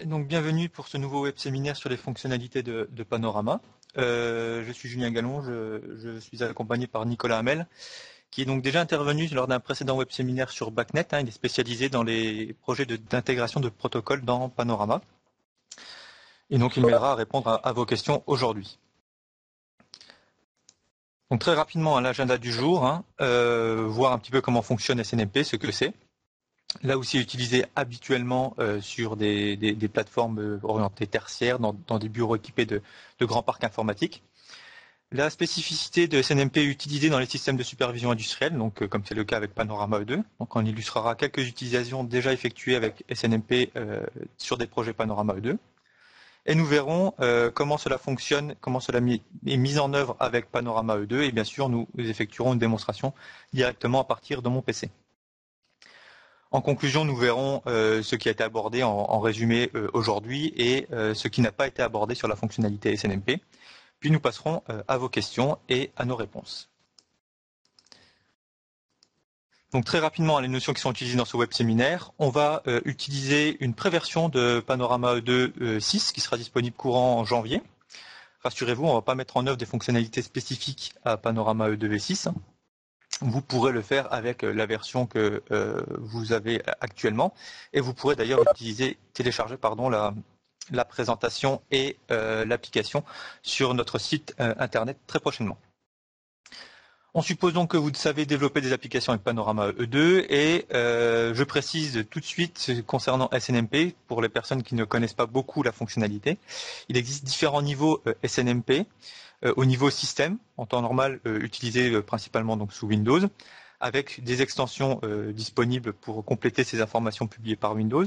Donc, bienvenue pour ce nouveau web séminaire sur les fonctionnalités de Panorama. Je suis Julien Gallon, je suis accompagné par Nicolas Hamel, qui est donc déjà intervenu lors d'un précédent web séminaire sur BACnet. Il est spécialisé dans les projets d'intégration de protocoles dans Panorama. Et donc, il m'aidera à répondre à vos questions aujourd'hui. Donc, très rapidement, à l'agenda du jour, voir un petit peu comment fonctionne SNMP, ce que c'est. Là aussi utilisé habituellement sur des plateformes orientées tertiaires, dans des bureaux équipés de grands parcs informatiques. La spécificité de SNMP est utilisée dans les systèmes de supervision industrielle, donc comme c'est le cas avec Panorama E2. Donc on illustrera quelques utilisations déjà effectuées avec SNMP sur des projets Panorama E2. Et nous verrons comment cela fonctionne, comment cela est mis en œuvre avec Panorama E2. Et bien sûr, nous effectuerons une démonstration directement à partir de mon PC. En conclusion, nous verrons ce qui a été abordé en résumé aujourd'hui et ce qui n'a pas été abordé sur la fonctionnalité SNMP. Puis nous passerons à vos questions et à nos réponses. Donc très rapidement, les notions qui sont utilisées dans ce web séminaire, on va utiliser une préversion de Panorama E2 6 qui sera disponible courant en janvier. Rassurez-vous, on ne va pas mettre en œuvre des fonctionnalités spécifiques à Panorama E2 V6. Vous pourrez le faire avec la version que vous avez actuellement et vous pourrez d'ailleurs télécharger la présentation et l'application sur notre site internet très prochainement. On suppose donc que vous savez développer des applications avec Panorama E2 et je précise tout de suite concernant SNMP, pour les personnes qui ne connaissent pas beaucoup la fonctionnalité, il existe différents niveaux SNMP. Au niveau système, en temps normal, utilisé principalement donc sous Windows, avec des extensions disponibles pour compléter ces informations publiées par Windows.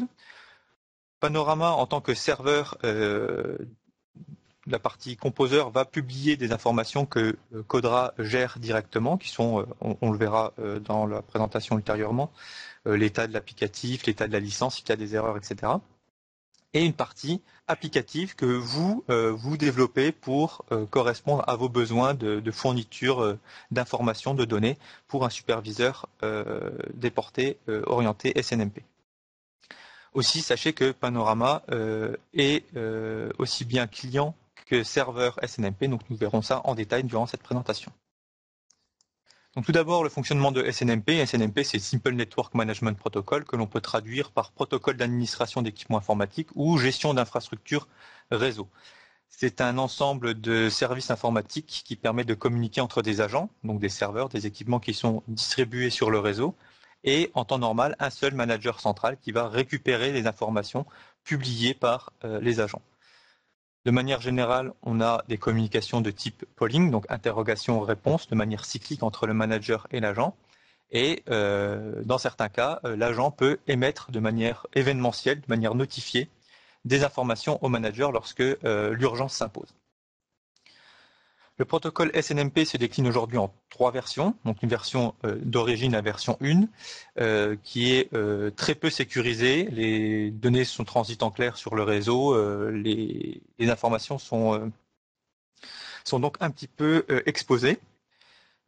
Panorama, en tant que serveur, la partie composer va publier des informations que Codera gère directement, qui sont, on le verra dans la présentation ultérieurement, l'état de l'applicatif, l'état de la licence, s'il y a des erreurs, etc. Et une partie applicative que vous développez pour correspondre à vos besoins de fourniture d'informations, de données pour un superviseur déporté orienté SNMP. Aussi, sachez que Panorama est aussi bien client que serveur SNMP, donc nous verrons ça en détail durant cette présentation. Donc tout d'abord, le fonctionnement de SNMP. SNMP, c'est Simple Network Management Protocol, que l'on peut traduire par protocole d'administration d'équipements informatiques ou gestion d'infrastructures réseau. C'est un ensemble de services informatiques qui permet de communiquer entre des agents, donc des serveurs, des équipements qui sont distribués sur le réseau, et en temps normal, un seul manager central qui va récupérer les informations publiées par les agents. De manière générale, on a des communications de type polling, donc interrogation-réponse, de manière cyclique entre le manager et l'agent. Et dans certains cas, l'agent peut émettre de manière événementielle, de manière notifiée, des informations au manager lorsque l'urgence s'impose. Le protocole SNMP se décline aujourd'hui en 3 versions. Donc une version d'origine, la version 1, qui est très peu sécurisée. Les données transitent en clair sur le réseau. Les informations sont donc un petit peu exposées.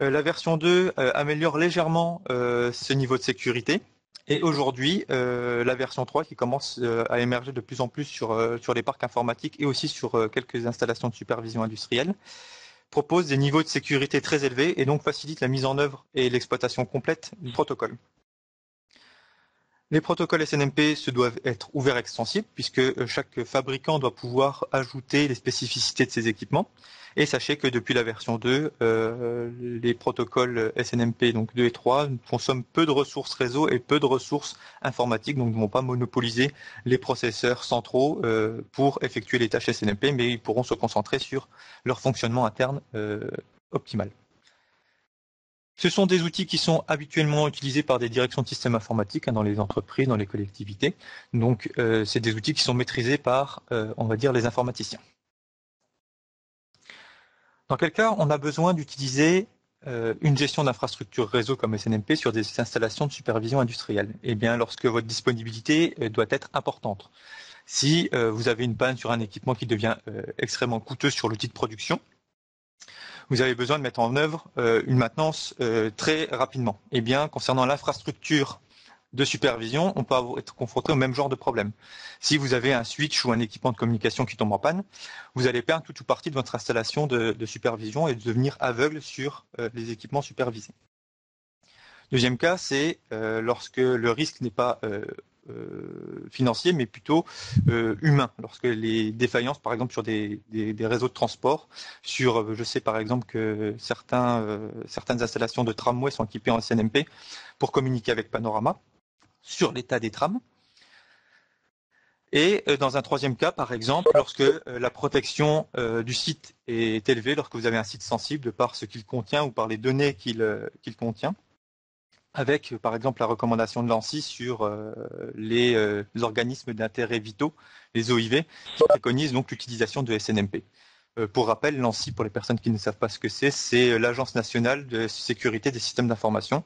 La version 2 améliore légèrement ce niveau de sécurité. Et aujourd'hui, la version 3 qui commence à émerger de plus en plus sur les parcs informatiques et aussi sur quelques installations de supervision industrielle, propose des niveaux de sécurité très élevés et donc facilite la mise en œuvre et l'exploitation complète du protocole. Les protocoles SNMP se doivent être ouverts et extensibles puisque chaque fabricant doit pouvoir ajouter les spécificités de ses équipements. Et sachez que depuis la version 2, les protocoles SNMP donc 2 et 3 consomment peu de ressources réseau et peu de ressources informatiques, donc ne vont pas monopoliser les processeurs centraux pour effectuer les tâches SNMP, mais ils pourront se concentrer sur leur fonctionnement interne optimal. Ce sont des outils qui sont habituellement utilisés par des directions de systèmes informatiques dans les entreprises, dans les collectivités. Donc, c'est des outils qui sont maîtrisés par, on va dire, les informaticiens. Dans quel cas on a besoin d'utiliser une gestion d'infrastructure réseau comme SNMP sur des installations de supervision industrielle? Eh bien, lorsque votre disponibilité doit être importante. Si vous avez une panne sur un équipement qui devient extrêmement coûteux sur l'outil de production, vous avez besoin de mettre en œuvre une maintenance très rapidement. Eh bien, concernant l'infrastructure de supervision, on peut être confronté au même genre de problème. Si vous avez un switch ou un équipement de communication qui tombe en panne, vous allez perdre toute ou partie de votre installation de supervision et devenir aveugle sur les équipements supervisés. Deuxième cas, c'est lorsque le risque n'est pas financier, mais plutôt humain. Lorsque les défaillances, par exemple, sur des réseaux de transport, je sais par exemple que certaines installations de tramway sont équipées en SNMP pour communiquer avec Panorama sur l'état des trams. Et dans un troisième cas, par exemple, lorsque la protection du site est élevée, lorsque vous avez un site sensible de par ce qu'il contient ou par les données qu'il contient, avec par exemple la recommandation de l'ANSSI sur les organismes d'intérêt vitaux, les OIV, qui préconisent donc l'utilisation de SNMP. Pour rappel, l'ANSSI, pour les personnes qui ne savent pas ce que c'est l'Agence nationale de sécurité des systèmes d'information,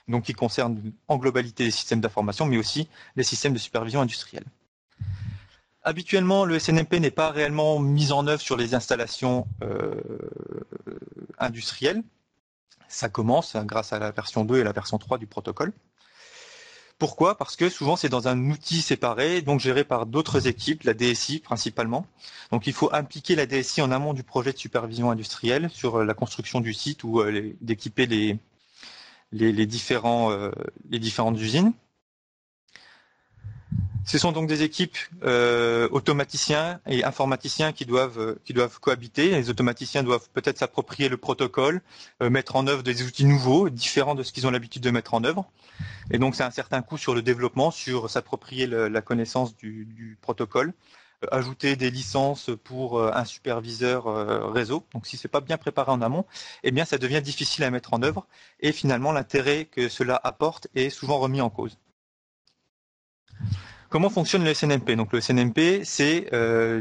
donc qui concerne en globalité les systèmes d'information, mais aussi les systèmes de supervision industrielle. Habituellement, le SNMP n'est pas réellement mis en œuvre sur les installations industrielles. Ça commence grâce à la version 2 et la version 3 du protocole. Pourquoi ? Parce que souvent c'est dans un outil séparé, donc géré par d'autres équipes, la DSI principalement. Donc il faut impliquer la DSI en amont du projet de supervision industrielle sur la construction du site ou d'équiper les différentes usines. Ce sont donc des équipes automaticiens et informaticiens qui doivent cohabiter. Les automaticiens doivent peut-être s'approprier le protocole, mettre en œuvre des outils nouveaux, différents de ce qu'ils ont l'habitude de mettre en œuvre. Et donc c'est un certain coût sur le développement, sur s'approprier la connaissance du protocole, ajouter des licences pour un superviseur réseau. Donc si c'est pas bien préparé en amont, eh bien ça devient difficile à mettre en œuvre et finalement l'intérêt que cela apporte est souvent remis en cause. Comment fonctionne le SNMP ? Donc le SNMP, c'est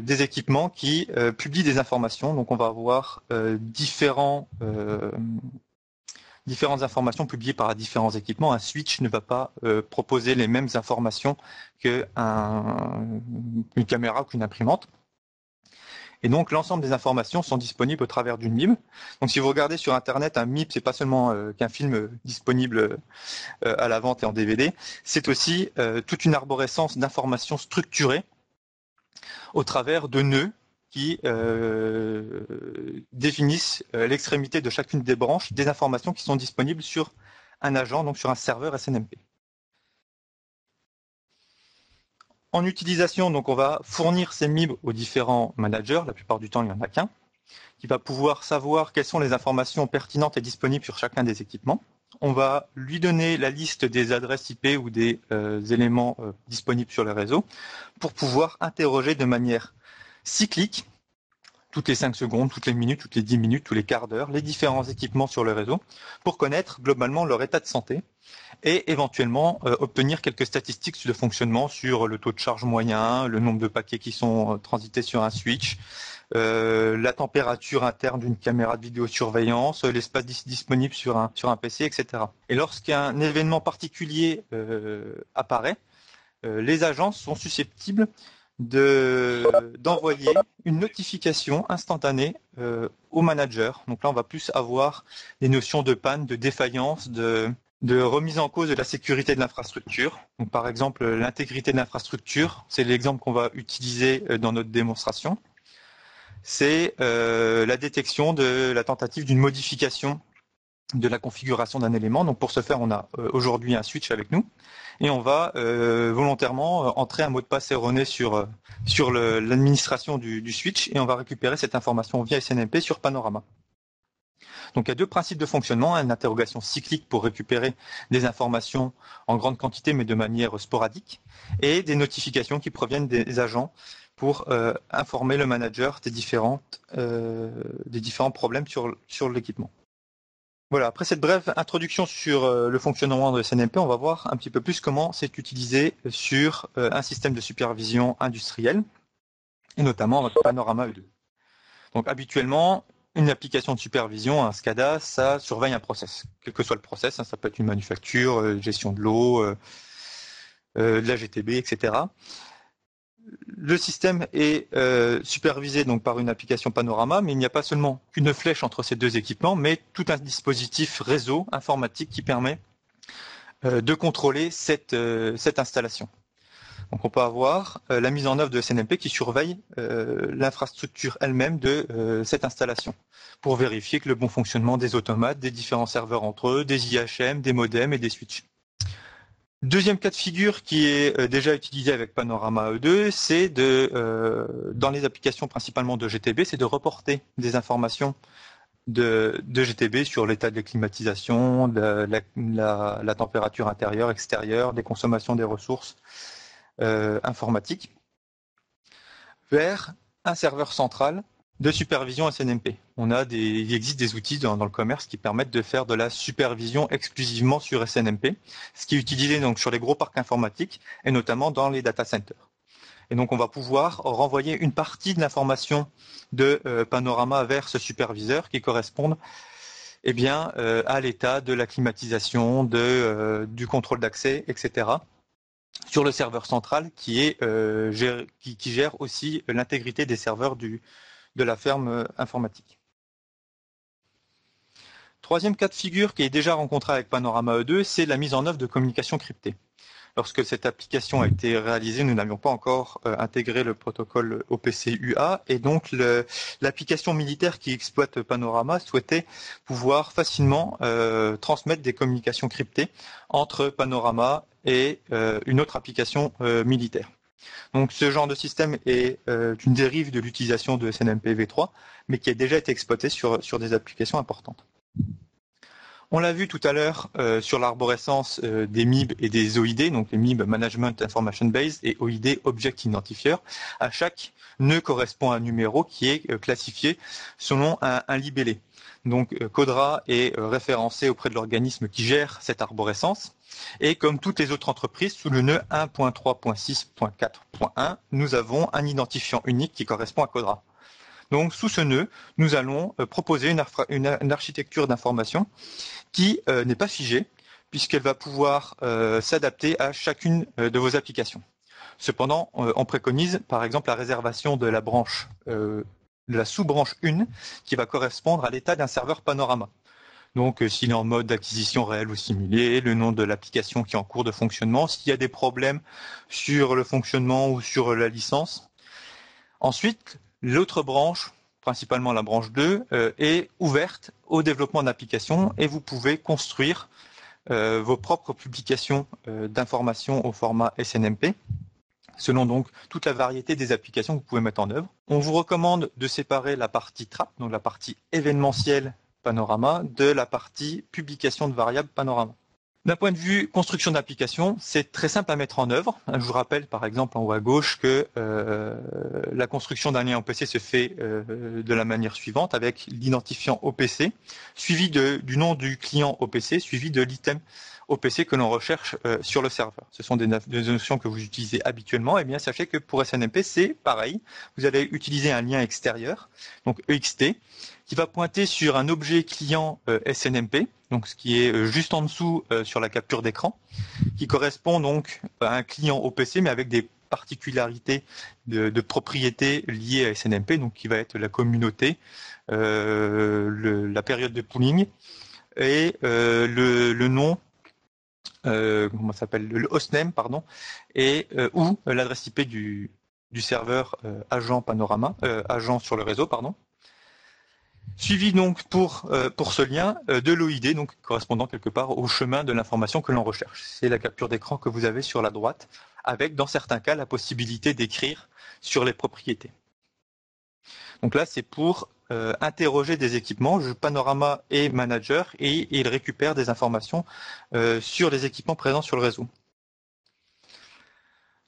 des équipements qui publient des informations. Donc on va avoir différentes informations publiées par différents équipements. Un switch ne va pas proposer les mêmes informations qu'une caméra ou qu'une imprimante. Et donc l'ensemble des informations sont disponibles au travers d'une MIB. Donc si vous regardez sur Internet, un MIB, c'est pas seulement qu'un film disponible à la vente et en DVD, c'est aussi toute une arborescence d'informations structurées au travers de nœuds qui définissent l'extrémité de chacune des branches des informations qui sont disponibles sur un agent, donc sur un serveur SNMP. En utilisation, donc on va fournir ces MIB aux différents managers, la plupart du temps il n'y en a qu'un, qui va pouvoir savoir quelles sont les informations pertinentes et disponibles sur chacun des équipements. On va lui donner la liste des adresses IP ou des éléments disponibles sur le réseau pour pouvoir interroger de manière cyclique, toutes les 5 secondes, toutes les minutes, toutes les 10 minutes, tous les quarts d'heure, les différents équipements sur le réseau pour connaître globalement leur état de santé et éventuellement obtenir quelques statistiques de fonctionnement sur le taux de charge moyen, le nombre de paquets qui sont transités sur un switch, la température interne d'une caméra de vidéosurveillance, l'espace disponible sur un PC, etc. Et lorsqu'un événement particulier apparaît, les agences sont susceptibles d'envoyer une notification instantanée au manager. Donc là, on va plus avoir des notions de panne, de défaillance, de remise en cause de la sécurité de l'infrastructure. Donc par exemple, l'intégrité de l'infrastructure, c'est l'exemple qu'on va utiliser dans notre démonstration. C'est la détection de la tentative d'une modification de la configuration d'un élément. Donc pour ce faire, on a aujourd'hui un switch avec nous et on va volontairement entrer un mot de passe erroné sur l'administration du switch et on va récupérer cette information via SNMP sur Panorama. Donc il y a deux principes de fonctionnement, une interrogation cyclique pour récupérer des informations en grande quantité mais de manière sporadique et des notifications qui proviennent des agents pour informer le manager des différents problèmes sur l'équipement. Voilà, après cette brève introduction sur le fonctionnement de SNMP, on va voir un petit peu plus comment c'est utilisé sur un système de supervision industrielle, et notamment avec Panorama E2. Donc habituellement, une application de supervision, un SCADA, ça surveille un process, quel que soit le process, ça peut être une manufacture, gestion de l'eau, de la GTB, etc. Le système est supervisé donc par une application Panorama, mais il n'y a pas seulement qu'une flèche entre ces deux équipements, mais tout un dispositif réseau informatique qui permet de contrôler cette installation. Donc on peut avoir la mise en œuvre de SNMP qui surveille l'infrastructure elle-même de cette installation pour vérifier que le bon fonctionnement des automates, des différents serveurs entre eux, des IHM, des modems et des switches. Deuxième cas de figure qui est déjà utilisé avec Panorama E2, c'est dans les applications principalement de GTB, c'est de reporter des informations de GTB sur l'état de la climatisation, la température intérieure, extérieure, des consommations des ressources informatiques, vers un serveur central de supervision SNMP. Il existe des outils dans le commerce qui permettent de faire de la supervision exclusivement sur SNMP, ce qui est utilisé donc sur les gros parcs informatiques et notamment dans les data centers. Et donc on va pouvoir renvoyer une partie de l'information de Panorama vers ce superviseur qui correspondent à l'état de la climatisation, du contrôle d'accès, etc. sur le serveur central qui gère aussi l'intégrité des serveurs de la ferme informatique. Troisième cas de figure qui est déjà rencontré avec Panorama E2, c'est la mise en œuvre de communication cryptée. Lorsque cette application a été réalisée, nous n'avions pas encore intégré le protocole OPC-UA et donc l'application militaire qui exploite Panorama souhaitait pouvoir facilement transmettre des communications cryptées entre Panorama et une autre application militaire. Donc ce genre de système est une dérive de l'utilisation de SNMP v3, mais qui a déjà été exploité sur des applications importantes. On l'a vu tout à l'heure sur l'arborescence des MIB et des OID, donc les MIB Management Information Base et OID Object Identifier. À chaque nœud correspond un numéro qui est classifié selon un libellé. Donc Codra est référencé auprès de l'organisme qui gère cette arborescence. Et comme toutes les autres entreprises, sous le nœud 1.3.6.4.1, nous avons un identifiant unique qui correspond à Codra. Donc sous ce nœud, nous allons proposer une architecture d'information qui n'est pas figée, puisqu'elle va pouvoir s'adapter à chacune de vos applications. Cependant, on préconise par exemple la réservation de la branche, de la sous-branche 1, qui va correspondre à l'état d'un serveur Panorama. Donc s'il est en mode d'acquisition réelle ou simulée, le nom de l'application qui est en cours de fonctionnement, s'il y a des problèmes sur le fonctionnement ou sur la licence. Ensuite, l'autre branche, principalement la branche 2, est ouverte au développement d'applications et vous pouvez construire vos propres publications d'informations au format SNMP, selon donc toute la variété des applications que vous pouvez mettre en œuvre. On vous recommande de séparer la partie trap, donc la partie événementielle Panorama, de la partie publication de variables Panorama. D'un point de vue construction d'application, c'est très simple à mettre en œuvre. Je vous rappelle par exemple en haut à gauche que la construction d'un lien OPC se fait de la manière suivante avec l'identifiant OPC suivi du nom du client OPC suivi de l'item OPC que l'on recherche sur le serveur. Ce sont des notions que vous utilisez habituellement. Et bien sachez que pour SNMP c'est pareil. Vous allez utiliser un lien extérieur, donc EXT, qui va pointer sur un objet client SNMP, donc ce qui est juste en dessous sur la capture d'écran, qui correspond donc à un client OPC, mais avec des particularités de propriétés liées à SNMP, donc qui va être la communauté, la période de pooling et le nom, comment ça s'appelle, le hostname, pardon, et ou l'adresse IP du serveur agent Panorama, agent sur le réseau, pardon. Suivi donc pour ce lien de l'OID, donc correspondant quelque part au chemin de l'information que l'on recherche. C'est la capture d'écran que vous avez sur la droite, avec dans certains cas la possibilité d'écrire sur les propriétés. Donc là c'est pour interroger des équipements. Panorama est manager et il récupère des informations sur les équipements présents sur le réseau.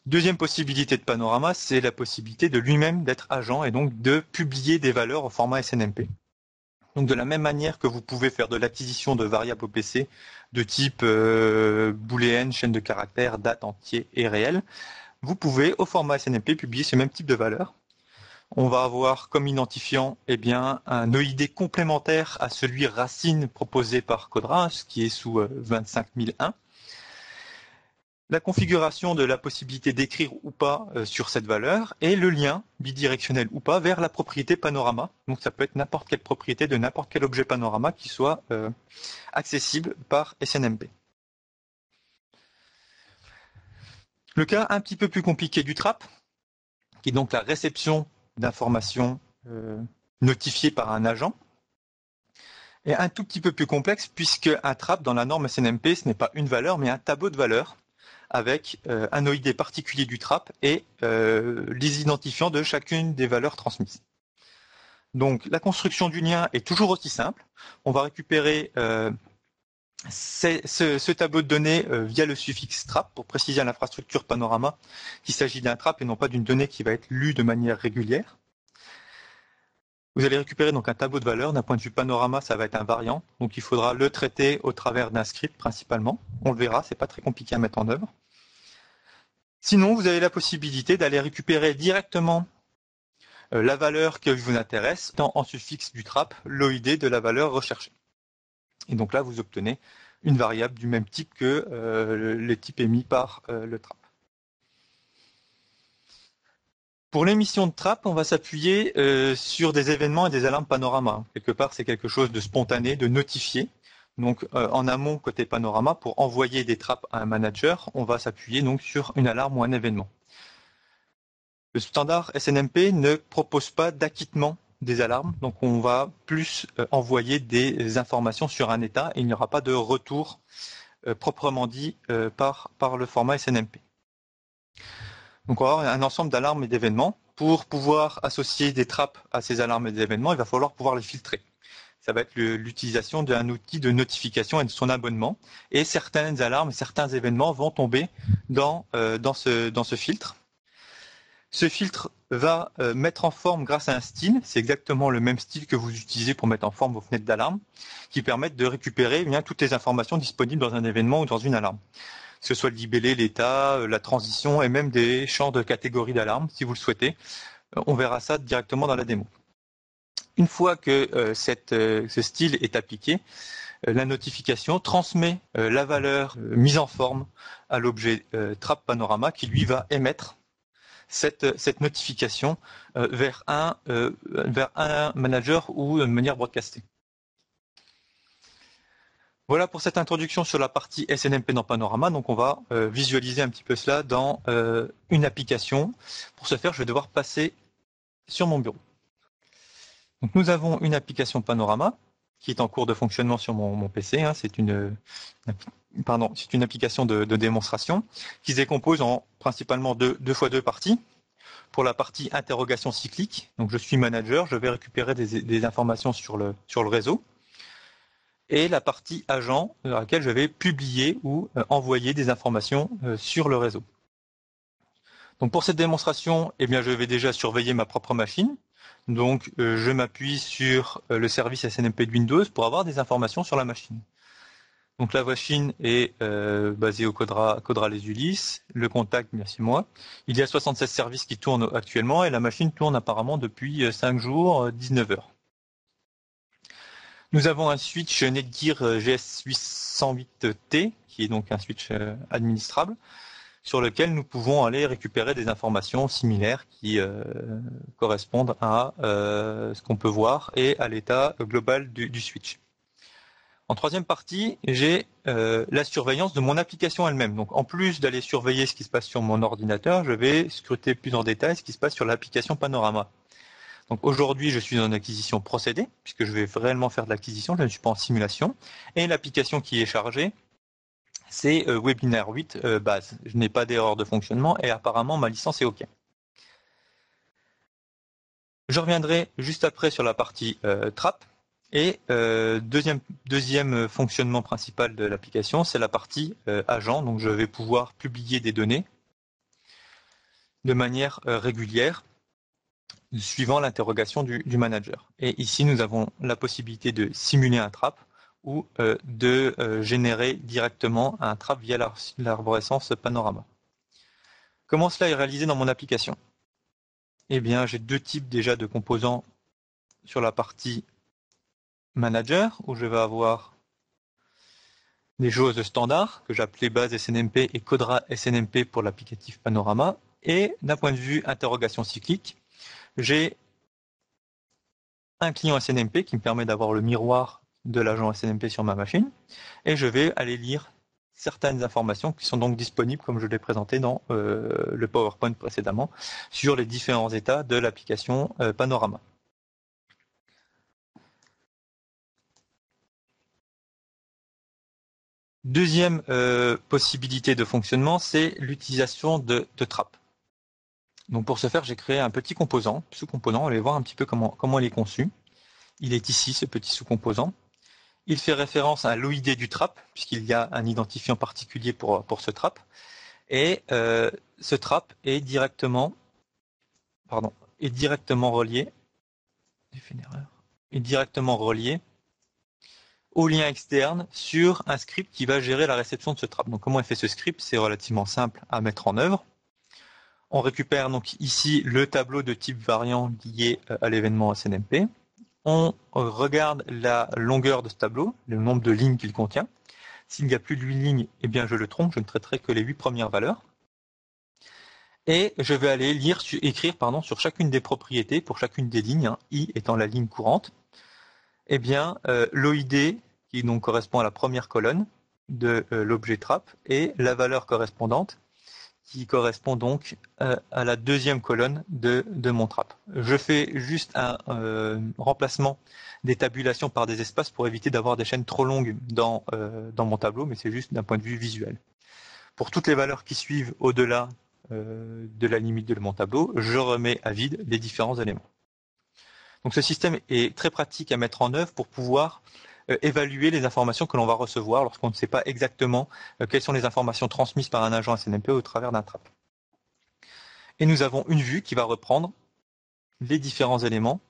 Deuxième possibilité de Panorama, c'est la possibilité de lui-même d'être agent et donc de publier des valeurs au format SNMP. Donc de la même manière que vous pouvez faire de l'acquisition de variables OPC de type booléenne, chaîne de caractères, date, entier et réel, vous pouvez au format SNMP publier ce même type de valeurs. On va avoir comme identifiant un OID complémentaire à celui racine proposé par Codra, ce qui est sous 25001. La configuration de la possibilité d'écrire ou pas sur cette valeur et le lien bidirectionnel ou pas vers la propriété Panorama. Donc ça peut être n'importe quelle propriété de n'importe quel objet Panorama qui soit accessible par SNMP. Le cas un petit peu plus compliqué du trap, qui est donc la réception d'informations notifiées par un agent, est un tout petit peu plus complexe puisque un trap dans la norme SNMP, ce n'est pas une valeur mais un tableau de valeurs avec un OID particulier du trap et les identifiants de chacune des valeurs transmises. Donc la construction du lien est toujours aussi simple. On va récupérer ce tableau de données via le suffixe trap pour préciser à l'infrastructure Panorama qu'il s'agit d'un trap et non pas d'une donnée qui va être lue de manière régulière. Vous allez récupérer donc un tableau de valeurs. D'un point de vue Panorama, ça va être un variant. Donc il faudra le traiter au travers d'un script principalement. On le verra, c'est pas très compliqué à mettre en œuvre. Sinon, vous avez la possibilité d'aller récupérer directement la valeur qui vous intéresse, tant en suffixe du trap, l'OID de la valeur recherchée. Et donc là, vous obtenez une variable du même type que le type émis par le trap. Pour l'émission de trap, on va s'appuyer sur des événements et des alarmes Panorama. Quelque part, c'est quelque chose de spontané, de notifié. Donc en amont, côté Panorama, pour envoyer des traps à un manager, on va s'appuyer donc sur une alarme ou un événement. Le standard SNMP ne propose pas d'acquittement des alarmes, donc on va plus envoyer des informations sur un état et il n'y aura pas de retour proprement dit par le format SNMP. Donc on va avoir un ensemble d'alarmes et d'événements. Pour pouvoir associer des traps à ces alarmes et des événements, il va falloir pouvoir les filtrer. Ça va être l'utilisation d'un outil de notification et de son abonnement. Et certaines alarmes, certains événements vont tomber dans ce filtre. Ce filtre va mettre en forme grâce à un style, c'est exactement le même style que vous utilisez pour mettre en forme vos fenêtres d'alarme, qui permettent de récupérer bien toutes les informations disponibles dans un événement ou dans une alarme. Que ce soit le libellé, l'état, la transition et même des champs de catégorie d'alarme, si vous le souhaitez. On verra ça directement dans la démo. Une fois que ce style est appliqué, la notification transmet la valeur mise en forme à l'objet Trap Panorama qui lui va émettre cette notification vers un manager ou de manière broadcastée. Voilà pour cette introduction sur la partie SNMP dans Panorama. Donc on va visualiser un petit peu cela dans une application. Pour ce faire, je vais devoir passer sur mon bureau. Donc nous avons une application Panorama qui est en cours de fonctionnement sur mon PC. Hein. C'est une application de démonstration qui se décompose en principalement deux fois deux parties. Pour la partie interrogation cyclique, donc je suis manager, je vais récupérer des informations sur le réseau. Et la partie agent, dans laquelle je vais publier ou envoyer des informations sur le réseau. Donc pour cette démonstration, eh bien, je vais déjà surveiller ma propre machine. Donc je m'appuie sur le service SNMP de Windows pour avoir des informations sur la machine. Donc la machine est basée au Codra Les Ulysses, le contact, bien c'est moi. Il y a 76 services qui tournent actuellement et la machine tourne apparemment depuis 5 jours, 19 heures. Nous avons un switch Netgear GS808T, qui est donc un switch administrable, sur lequel nous pouvons aller récupérer des informations similaires qui correspondent à ce qu'on peut voir et à l'état global du switch. En troisième partie, j'ai la surveillance de mon application elle-même. Donc en plus d'aller surveiller ce qui se passe sur mon ordinateur, je vais scruter plus en détail ce qui se passe sur l'application Panorama. Donc aujourd'hui, je suis en acquisition procédée, puisque je vais réellement faire de l'acquisition, je ne suis pas en simulation. Et l'application qui est chargée, c'est Webinaire 8 base. Je n'ai pas d'erreur de fonctionnement et apparemment ma licence est OK. Je reviendrai juste après sur la partie trap. Et deuxième fonctionnement principal de l'application, c'est la partie agent. Donc je vais pouvoir publier des données de manière régulière, suivant l'interrogation du manager. Et ici, nous avons la possibilité de simuler un trap ou de générer directement un trap via l'arborescence Panorama. Comment cela est réalisé dans mon application? Eh bien, j'ai deux types déjà de composants sur la partie manager, où je vais avoir des choses standards que j'appelais base SNMP et Codra SNMP pour l'applicatif Panorama. Et d'un point de vue interrogation cyclique, j'ai un client SNMP qui me permet d'avoir le miroir de l'agent SNMP sur ma machine et je vais aller lire certaines informations qui sont donc disponibles, comme je l'ai présenté dans le PowerPoint précédemment, sur les différents états de l'application Panorama. Deuxième possibilité de fonctionnement, c'est l'utilisation de trappes. Donc pour ce faire, j'ai créé un petit composant, sous-composant. On va aller voir un petit peu comment il est conçu. Il est ici, ce petit sous-composant. Il fait référence à l'OID du trap, puisqu'il y a un identifiant particulier pour ce trap. Et ce trap est directement relié. J'ai fait une erreur. Est directement relié au lien externe sur un script qui va gérer la réception de ce trap. Donc comment est fait ce script? C'est relativement simple à mettre en œuvre. On récupère donc ici le tableau de type variant lié à l'événement SNMP. On regarde la longueur de ce tableau, le nombre de lignes qu'il contient. S'il n'y a plus de 8 lignes, eh bien je le trompe, je ne traiterai que les 8 premières valeurs. Et je vais aller écrire sur chacune des propriétés, pour chacune des lignes, I étant la ligne courante, eh bien l'OID, qui donc correspond à la première colonne de l'objet trap, et la valeur correspondante, qui correspond donc à la deuxième colonne de mon trap. Je fais juste un remplacement des tabulations par des espaces pour éviter d'avoir des chaînes trop longues dans mon tableau, mais c'est juste d'un point de vue visuel. Pour toutes les valeurs qui suivent au-delà de la limite de mon tableau, je remets à vide les différents éléments. Donc ce système est très pratique à mettre en œuvre pour pouvoir évaluer les informations que l'on va recevoir lorsqu'on ne sait pas exactement quelles sont les informations transmises par un agent SNMP au travers d'un trap. Et nous avons une vue qui va reprendre les différents éléments,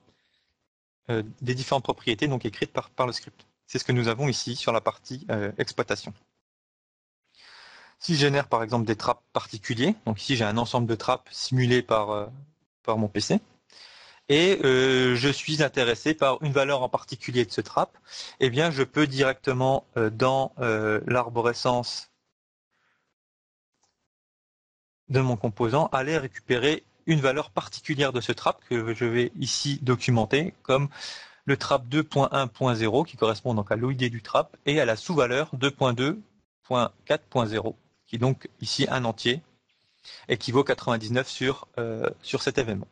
des différentes propriétés donc écrites par le script. C'est ce que nous avons ici sur la partie exploitation. Si je génère par exemple des traps particuliers, donc ici j'ai un ensemble de traps simulés par mon PC, et je suis intéressé par une valeur en particulier de ce trap, eh bien je peux directement dans l'arborescence de mon composant aller récupérer une valeur particulière de ce trap que je vais ici documenter comme le trap 2.1.0 qui correspond donc à l'OID du trap et à la sous-valeur 2.2.4.0 qui est donc ici un entier et qui vaut 99 sur cet événement.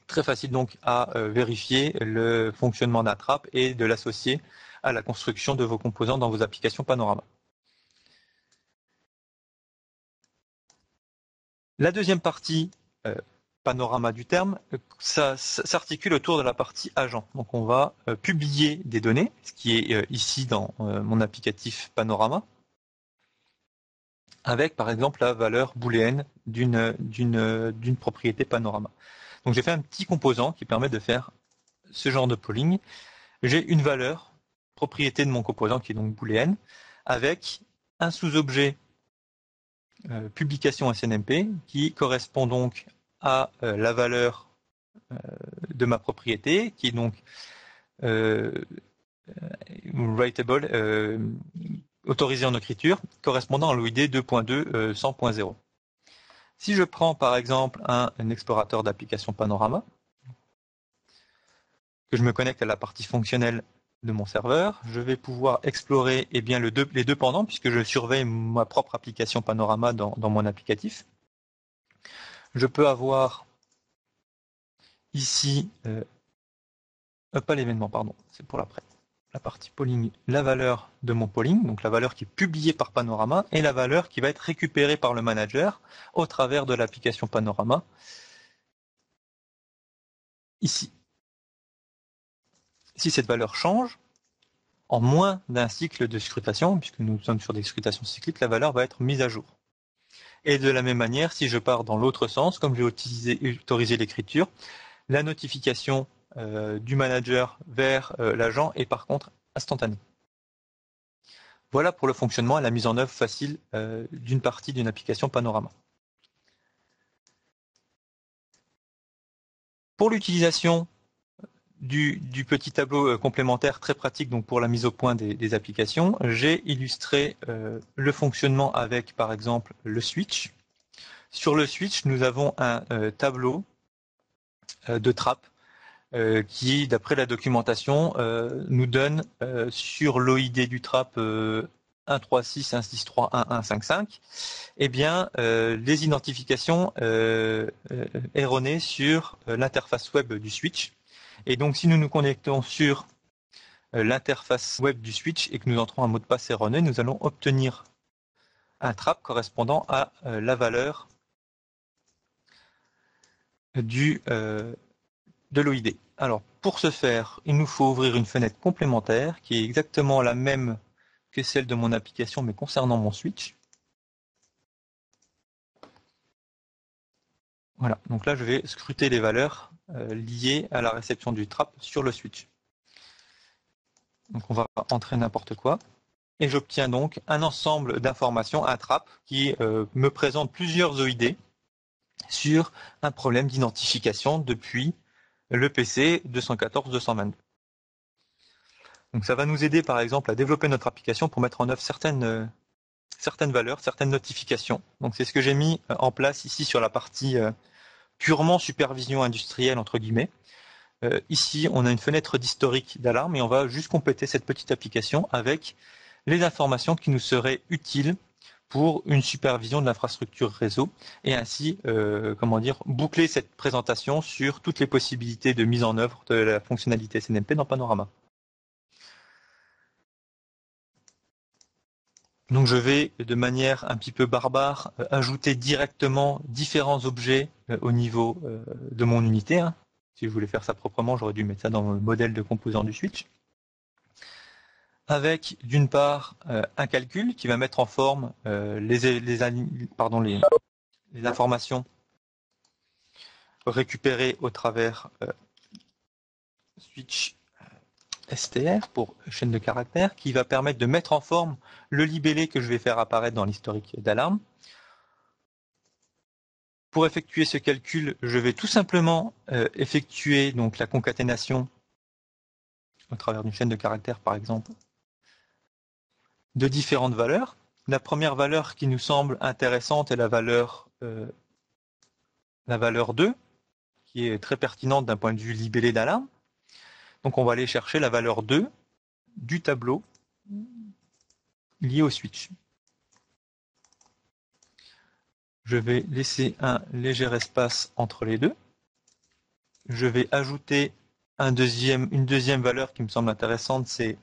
Très facile donc à vérifier le fonctionnement d'un trap et de l'associer à la construction de vos composants dans vos applications Panorama. La deuxième partie, Panorama du terme, ça s'articule autour de la partie agent. Donc on va publier des données, ce qui est ici dans mon applicatif Panorama, avec par exemple la valeur booléenne d'une propriété Panorama. Donc j'ai fait un petit composant qui permet de faire ce genre de polling. J'ai une valeur, propriété de mon composant qui est donc booléenne, avec un sous-objet publication SNMP qui correspond donc à la valeur de ma propriété, qui est donc writable, autorisé en écriture, correspondant à l'OID 2.2 100.0. Si je prends par exemple un explorateur d'application Panorama, que je me connecte à la partie fonctionnelle de mon serveur, je vais pouvoir explorer les deux pendants puisque je surveille ma propre application Panorama dans mon applicatif. Je peux avoir ici, pas l'événement, pardon, c'est pour l'après. La partie polling, la valeur de mon polling, donc la valeur qui est publiée par Panorama, et la valeur qui va être récupérée par le manager au travers de l'application Panorama, ici. Si cette valeur change, en moins d'un cycle de scrutation, puisque nous sommes sur des scrutations cycliques, la valeur va être mise à jour. Et de la même manière, si je pars dans l'autre sens, comme j'ai autorisé l'écriture, la notification du manager vers l'agent est par contre instantanée. Voilà pour le fonctionnement et la mise en œuvre facile d'une partie d'une application Panorama. Pour l'utilisation du petit tableau complémentaire très pratique donc pour la mise au point des applications, j'ai illustré le fonctionnement avec par exemple le switch. Sur le switch, nous avons un tableau de trappe qui, d'après la documentation, nous donne sur l'OID du trap 136, 163, 1155, eh bien, les identifications erronées sur l'interface web du switch. Et donc, si nous nous connectons sur l'interface web du switch et que nous entrons un mot de passe erroné, nous allons obtenir un trap correspondant à la valeur de l'OID. Alors, pour ce faire, il nous faut ouvrir une fenêtre complémentaire qui est exactement la même que celle de mon application, mais concernant mon switch. Voilà, donc là, je vais scruter les valeurs liées à la réception du trap sur le switch. Donc, on va entrer n'importe quoi. Et j'obtiens donc un ensemble d'informations, un trap, qui me présente plusieurs OID sur un problème d'identification depuis le PC 214-222. Donc ça va nous aider par exemple à développer notre application pour mettre en œuvre certaines valeurs, certaines notifications. Donc c'est ce que j'ai mis en place ici sur la partie purement supervision industrielle entre guillemets. Ici on a une fenêtre d'historique d'alarme et on va juste compléter cette petite application avec les informations qui nous seraient utiles pour une supervision de l'infrastructure réseau et ainsi boucler cette présentation sur toutes les possibilités de mise en œuvre de la fonctionnalité SNMP dans Panorama. Donc je vais de manière un petit peu barbare ajouter directement différents objets au niveau de mon unité. Hein. Si je voulais faire ça proprement, j'aurais dû mettre ça dans le modèle de composant du switch. Avec d'une part un calcul qui va mettre en forme les informations récupérées au travers switch STR pour chaîne de caractères, qui va permettre de mettre en forme le libellé que je vais faire apparaître dans l'historique d'alarme. Pour effectuer ce calcul, je vais tout simplement effectuer donc la concaténation au travers d'une chaîne de caractères par exemple de différentes valeurs. La première valeur qui nous semble intéressante est la valeur 2, qui est très pertinente d'un point de vue libellé d'alarme. Donc on va aller chercher la valeur 2 du tableau lié au switch. Je vais laisser un léger espace entre les deux. Je vais ajouter une deuxième valeur qui me semble intéressante, c'est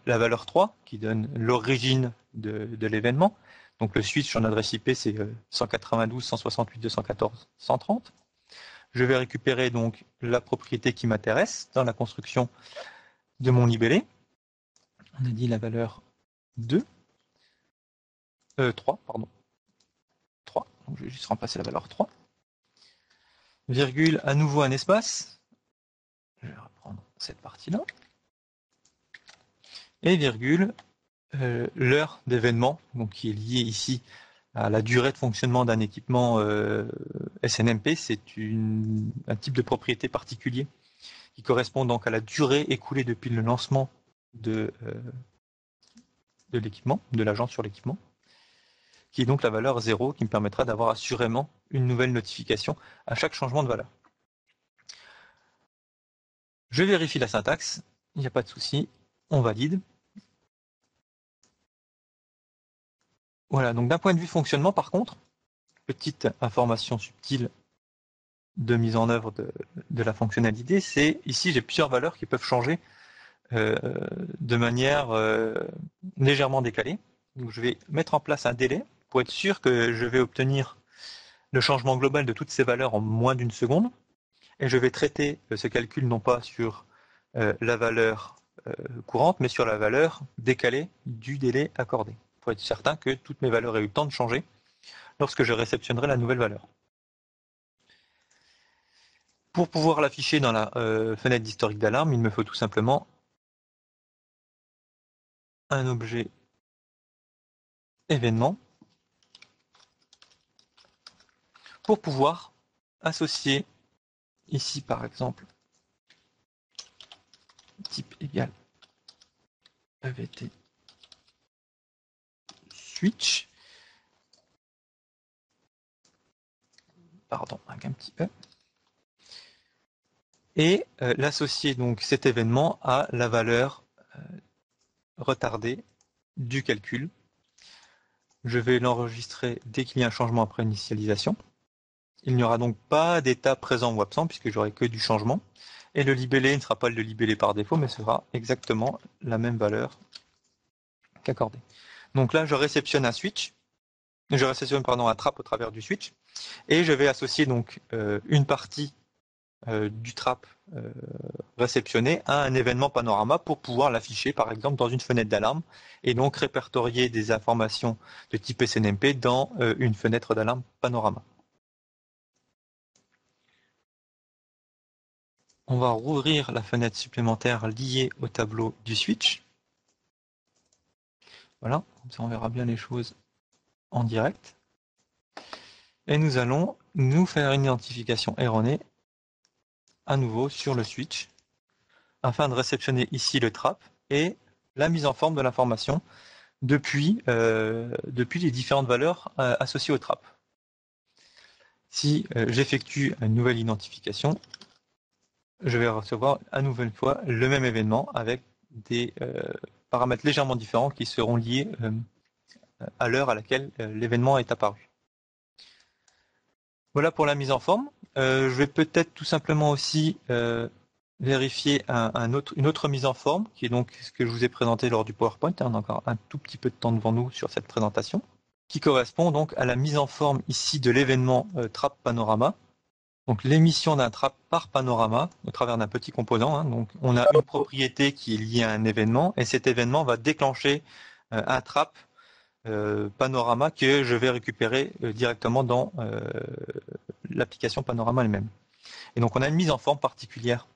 la valeur 3, qui donne l'origine de l'événement. Donc le switch en adresse IP, c'est 192.168.214.130. Je vais récupérer donc la propriété qui m'intéresse dans la construction de mon libellé. On a dit la valeur 3, pardon. 3, donc je vais juste remplacer la valeur 3. Virgule, à nouveau un espace. Je vais reprendre cette partie-là. Et virgule, l'heure d'événement, donc qui est liée ici à la durée de fonctionnement d'un équipement SNMP. C'est un type de propriété particulier qui correspond donc à la durée écoulée depuis le lancement de l'équipement, de l'agent sur l'équipement, qui est donc la valeur 0, qui me permettra d'avoir assurément une nouvelle notification à chaque changement de valeur. Je vérifie la syntaxe, il n'y a pas de souci, on valide. Voilà, donc d'un point de vue fonctionnement, par contre, petite information subtile de mise en œuvre de la fonctionnalité, c'est ici j'ai plusieurs valeurs qui peuvent changer de manière légèrement décalée. Donc je vais mettre en place un délai pour être sûr que je vais obtenir le changement global de toutes ces valeurs en moins d'une seconde. Et je vais traiter ce calcul non pas sur la valeur courante, mais sur la valeur décalée du délai accordé, pour être certain que toutes mes valeurs aient eu le temps de changer lorsque je réceptionnerai la nouvelle valeur. Pour pouvoir l'afficher dans la fenêtre d'historique d'alarme, il me faut tout simplement un objet événement pour pouvoir associer ici par exemple type égal EVT switch, pardon, avec un petit E, et l'associer donc cet événement à la valeur retardée du calcul je vais l'enregistrer dès qu'il y a un changement après initialisation. Il n'y aura donc pas d'état présent ou absent puisque j'aurai que du changement. Et le libellé ne sera pas le libellé par défaut, mais sera exactement la même valeur qu'accordé. Donc là, je réceptionne un switch. Je réceptionne un trap au travers du switch. Et je vais associer donc une partie du trap réceptionné à un événement panorama pour pouvoir l'afficher par exemple dans une fenêtre d'alarme et donc répertorier des informations de type SNMP dans une fenêtre d'alarme panorama. On va rouvrir la fenêtre supplémentaire liée au tableau du switch. Voilà, comme ça on verra bien les choses en direct. Et nous allons nous faire une identification erronée à nouveau sur le switch afin de réceptionner ici le trap et la mise en forme de l'information depuis les différentes valeurs associées au trap. Si j'effectue une nouvelle identification, je vais recevoir à nouvelle fois le même événement avec des paramètres légèrement différents qui seront liés à l'heure à laquelle l'événement est apparu. Voilà pour la mise en forme. Je vais peut-être tout simplement aussi vérifier une autre mise en forme, qui est donc ce que je vous ai présenté lors du PowerPoint. On a encore un tout petit peu de temps devant nous sur cette présentation, qui correspond donc à la mise en forme ici de l'événement Trap Panorama. Donc l'émission d'un trap par panorama au travers d'un petit composant. Hein. Donc on a une propriété qui est liée à un événement et cet événement va déclencher un trap panorama que je vais récupérer directement dans l'application Panorama elle-même. Et donc on a une mise en forme particulière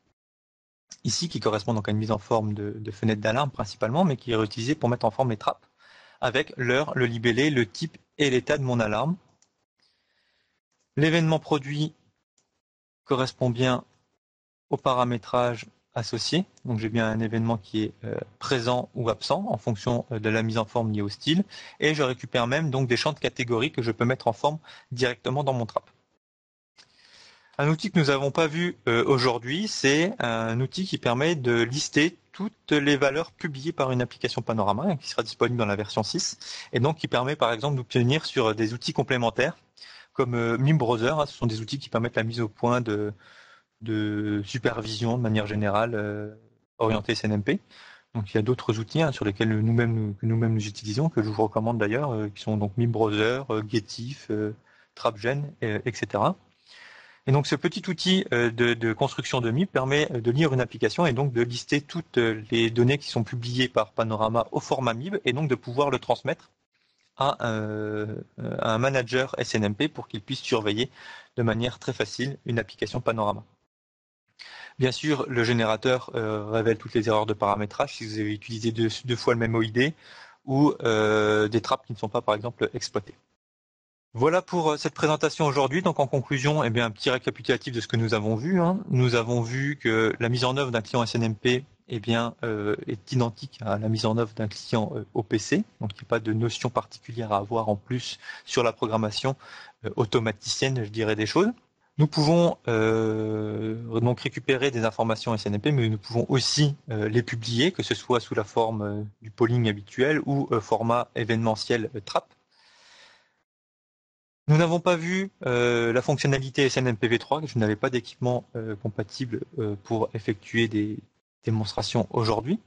ici qui correspond donc à une mise en forme de fenêtre d'alarme principalement, mais qui est réutilisée pour mettre en forme les trappes avec l'heure, le libellé, le type et l'état de mon alarme. L'événement produit correspond bien au paramétrage associé. Donc j'ai bien un événement qui est présent ou absent en fonction de la mise en forme liée au style. Et je récupère même donc des champs de catégories que je peux mettre en forme directement dans mon trap. Un outil que nous n'avons pas vu aujourd'hui, c'est un outil qui permet de lister toutes les valeurs publiées par une application Panorama, qui sera disponible dans la version 6, et donc qui permet par exemple d'obtenir sur des outils complémentaires, comme MimBrowser. Ce sont des outils qui permettent la mise au point de supervision de manière générale orientée SNMP. Donc il y a d'autres outils sur lesquels nous-mêmes nous utilisons, que je vous recommande d'ailleurs, qui sont donc MimBrowser, Getif, TrapGen, etc. Et donc ce petit outil de construction de MIB permet de lire une application et donc de lister toutes les données qui sont publiées par Panorama au format MIB et donc de pouvoir le transmettre à un manager SNMP pour qu'il puisse surveiller de manière très facile une application Panorama. Bien sûr, le générateur révèle toutes les erreurs de paramétrage si vous avez utilisé deux fois le même OID ou des trappes qui ne sont pas par exemple exploitées. Voilà pour cette présentation aujourd'hui. Donc en conclusion, un petit récapitulatif de ce que nous avons vu. Nous avons vu que la mise en œuvre d'un client SNMP est identique à la mise en œuvre d'un client OPC. Donc il n'y a pas de notion particulière à avoir en plus sur la programmation automaticienne, je dirais, des choses. Nous pouvons donc récupérer des informations SNMP, mais nous pouvons aussi les publier, que ce soit sous la forme du polling habituel ou format événementiel TRAP. Nous n'avons pas vu la fonctionnalité SNMPv3, que je n'avais pas d'équipement compatible pour effectuer des démonstrations aujourd'hui.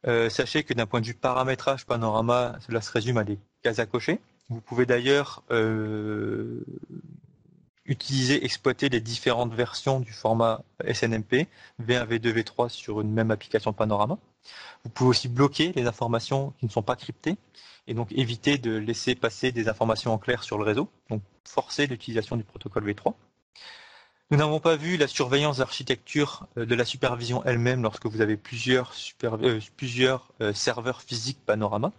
Sachez que d'un point de vue paramétrage Panorama, cela se résume à des cases à cocher. Vous pouvez d'ailleurs exploiter les différentes versions du format SNMP, V1, V2, V3 sur une même application Panorama. Vous pouvez aussi bloquer les informations qui ne sont pas cryptées et donc éviter de laisser passer des informations en clair sur le réseau, donc forcer l'utilisation du protocole V3. Nous n'avons pas vu la surveillance d'architecture de la supervision elle-même lorsque vous avez plusieurs serveurs physiques Panorama.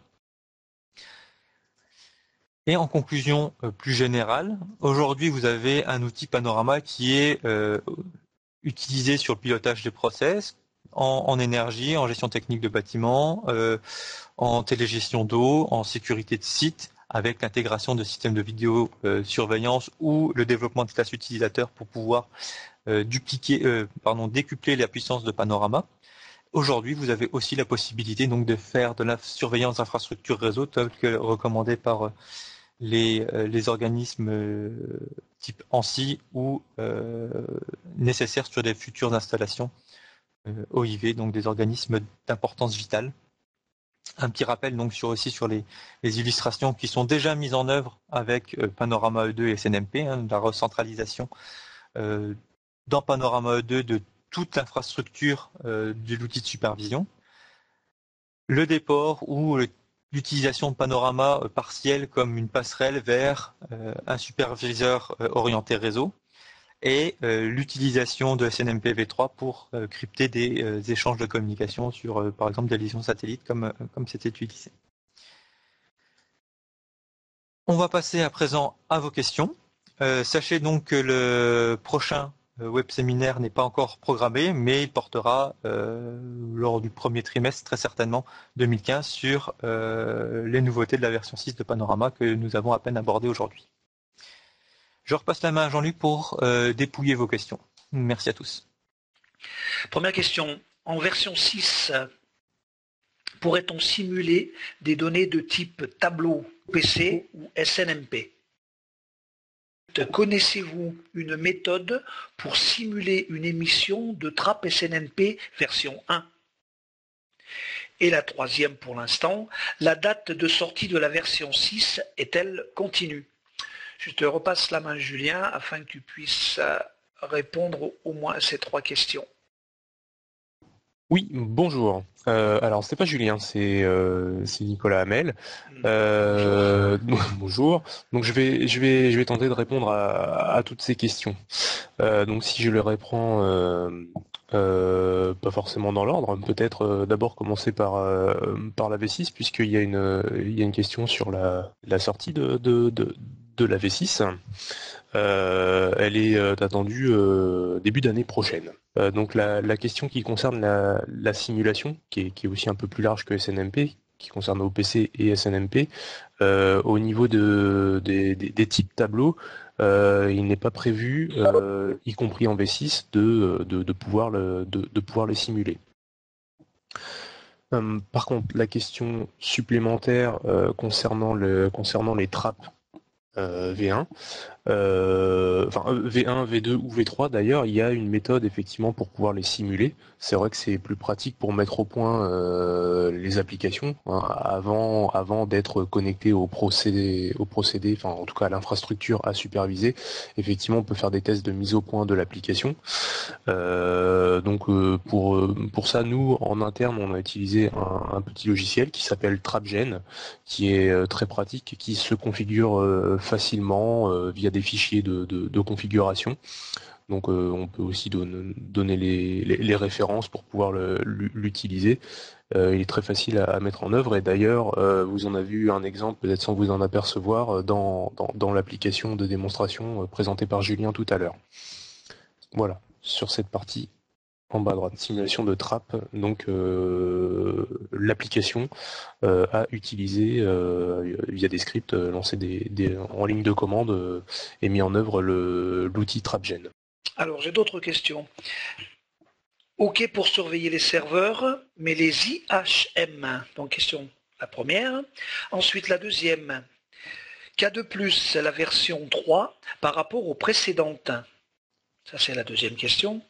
Et en conclusion plus générale, aujourd'hui vous avez un outil Panorama qui est utilisé sur le pilotage des process, en énergie, en gestion technique de bâtiment, en télégestion d'eau, en sécurité de site, avec l'intégration de systèmes de vidéosurveillance ou le développement de classes utilisateurs pour pouvoir décupler la puissance de Panorama. Aujourd'hui, vous avez aussi la possibilité donc de faire de la surveillance d'infrastructures réseau telle que recommandée par les organismes type ANSSI ou nécessaires sur des futures installations OIV, donc des organismes d'importance vitale. Un petit rappel donc aussi sur les illustrations qui sont déjà mises en œuvre avec Panorama E2 et SNMP, la recentralisation dans Panorama E2 de toute l'infrastructure de l'outil de supervision. Le déport ou l'utilisation de Panorama partiel comme une passerelle vers un superviseur orienté réseau et l'utilisation de SNMP v3 pour crypter des échanges de communication sur, par exemple, des liaisons satellites comme c'était utilisé. On va passer à présent à vos questions. Sachez donc que le prochain web séminaire n'est pas encore programmé, mais il portera lors du premier trimestre, très certainement, 2015, sur les nouveautés de la version 6 de Panorama que nous avons à peine abordées aujourd'hui. Je repasse la main à Jean-Luc pour dépouiller vos questions. Merci à tous. Première question. En version 6, pourrait-on simuler des données de type tableau PC ou SNMP? Connaissez-vous une méthode pour simuler une émission de trappe SNMP version 1? Et la troisième pour l'instant, la date de sortie de la version 6 est-elle continue? Je te repasse la main, Julien, afin que tu puisses répondre au moins à ces trois questions. Oui, bonjour. Alors, c'est pas Julien, c'est Nicolas Hamel. Bonjour. Donc, je vais tenter de répondre à toutes ces questions. Donc, si je les reprends, pas forcément dans l'ordre, peut-être d'abord commencer par la V6, puisqu'il y a une question sur la sortie de la V6. Elle est attendue début d'année prochaine. Donc la question qui concerne la simulation, qui est aussi un peu plus large que SNMP, qui concerne OPC et SNMP, au niveau des types tableaux, il n'est pas prévu, y compris en V6, de pouvoir les simuler. Par contre, la question supplémentaire concernant les trappes V1, V1, V2 ou V3 d'ailleurs, il y a une méthode effectivement pour pouvoir les simuler. C'est vrai que c'est plus pratique pour mettre au point les applications avant d'être connecté au procédé, enfin en tout cas à l'infrastructure à superviser. Effectivement, on peut faire des tests de mise au point de l'application. Donc pour ça, nous en interne, on a utilisé un petit logiciel qui s'appelle TrapGen, qui est très pratique, qui se configure facilement via des fichiers de configuration. Donc on peut aussi donner les références pour pouvoir l'utiliser. Il est très facile à mettre en œuvre et d'ailleurs vous en avez eu un exemple peut-être sans vous en apercevoir dans l'application de démonstration présentée par Julien tout à l'heure. Voilà, sur cette partie en bas à droite, simulation de trappe, donc l'application à utiliser via des scripts lancés en ligne de commande et mis en œuvre l'outil TrapGen. Alors j'ai d'autres questions. OK pour surveiller les serveurs, mais les IHM, donc question la première. Ensuite la deuxième, qu'a de plus la version 3 par rapport aux précédentes? Ça c'est la deuxième question.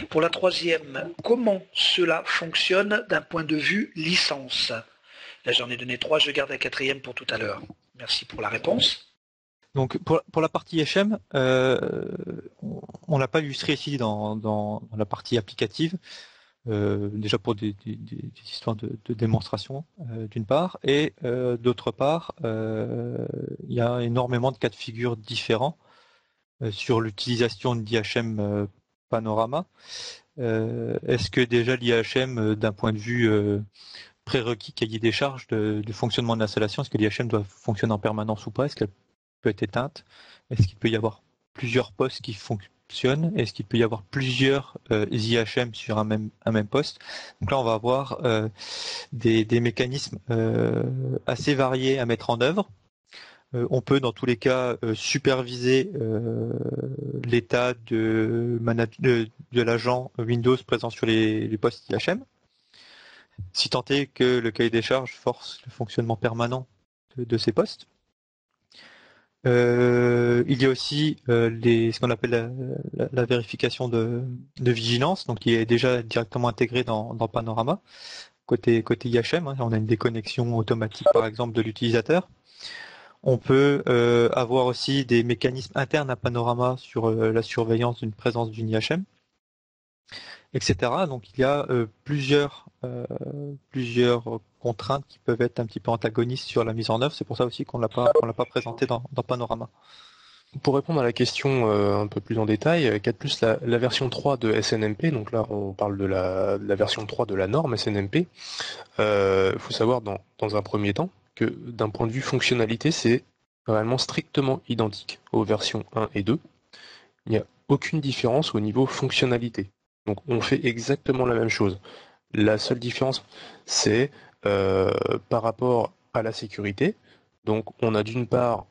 Pour la troisième, comment cela fonctionne d'un point de vue licence? Là j'en ai donné 3, je garde la quatrième pour tout à l'heure. Merci pour la réponse. Donc pour la partie HM, on l'a pas illustré ici dans la partie applicative, déjà pour des histoires de démonstration d'une part, et d'autre part, il y a énormément de cas de figure différents sur l'utilisation d'IHM Panorama. Est-ce que déjà l'IHM, d'un point de vue prérequis cahier des charges de fonctionnement de l'installation, est-ce que l'IHM doit fonctionner en permanence ou pas? Est-ce qu'elle peut être éteinte? Est-ce qu'il peut y avoir plusieurs postes qui fonctionnent? Est-ce qu'il peut y avoir plusieurs IHM sur un même poste? Donc là, on va avoir des mécanismes assez variés à mettre en œuvre. On peut, dans tous les cas, superviser l'état de l'agent Windows présent sur les postes IHM. si tant est que le cahier des charges force le fonctionnement permanent de ces postes. Il y a aussi ce qu'on appelle la vérification de vigilance, donc qui est déjà directement intégrée dans Panorama. Côté IHM, hein, on a une déconnexion automatique par exemple de l'utilisateur. On peut avoir aussi des mécanismes internes à Panorama sur la surveillance d'une présence d'une IHM, etc. Donc il y a plusieurs contraintes qui peuvent être un petit peu antagonistes sur la mise en œuvre. C'est pour ça aussi qu'on l'a pas présenté dans Panorama. Pour répondre à la question un peu plus en détail, 4+, la version 3 de SNMP, donc là on parle de la version 3 de la norme SNMP, il faut savoir dans un premier temps que d'un point de vue fonctionnalité, c'est réellement strictement identique aux versions 1 et 2. Il n'y a aucune différence au niveau fonctionnalité. Donc on fait exactement la même chose. La seule différence, c'est par rapport à la sécurité. Donc on a d'une part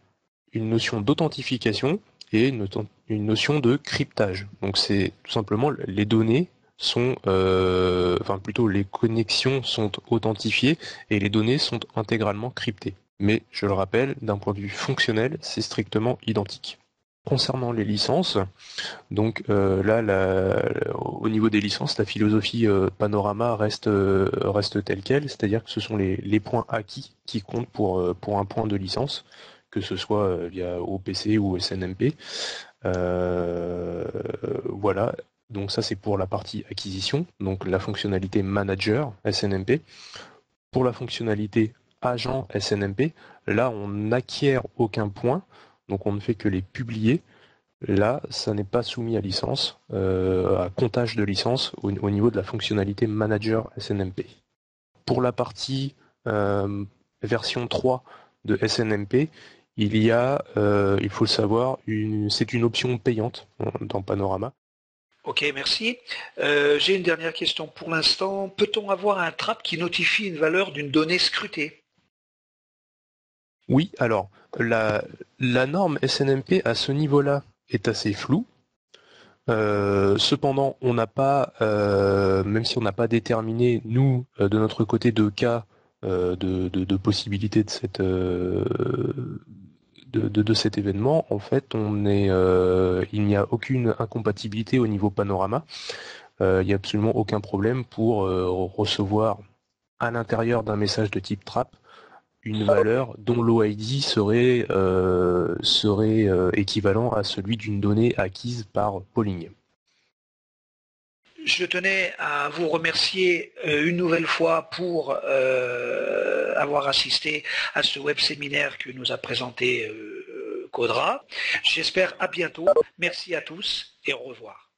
une notion d'authentification et une notion de cryptage. Donc c'est tout simplement les données sont, enfin plutôt les connexions sont authentifiées et les données sont intégralement cryptées. Mais je le rappelle, d'un point de vue fonctionnel, c'est strictement identique. Concernant les licences, donc là, au niveau des licences, la philosophie Panorama reste telle quelle, c'est-à-dire que ce sont les points acquis qui comptent pour un point de licence, que ce soit via OPC ou SNMP. Voilà, donc ça c'est pour la partie acquisition, donc la fonctionnalité manager SNMP. Pour la fonctionnalité agent SNMP, là on n'acquiert aucun point, donc on ne fait que les publier. Là, ça n'est pas soumis à licence, à comptage de licence au niveau de la fonctionnalité manager SNMP. Pour la partie version 3 de SNMP, il y a, il faut le savoir, c'est une option payante dans Panorama. Ok, merci. J'ai une dernière question pour l'instant. Peut-on avoir un trap qui notifie une valeur d'une donnée scrutée? Oui, alors, la norme SNMP à ce niveau-là est assez floue. Cependant, on n'a pas, même si on n'a pas déterminé, nous, de notre côté, de cas de possibilité de cet événement, en fait, il n'y a aucune incompatibilité au niveau panorama. Il n'y a absolument aucun problème pour recevoir à l'intérieur d'un message de type trap une valeur dont l'OID serait équivalent à celui d'une donnée acquise par polling. Je tenais à vous remercier une nouvelle fois pour avoir assisté à ce web séminaire que nous a présenté Codra. J'espère à bientôt. Merci à tous et au revoir.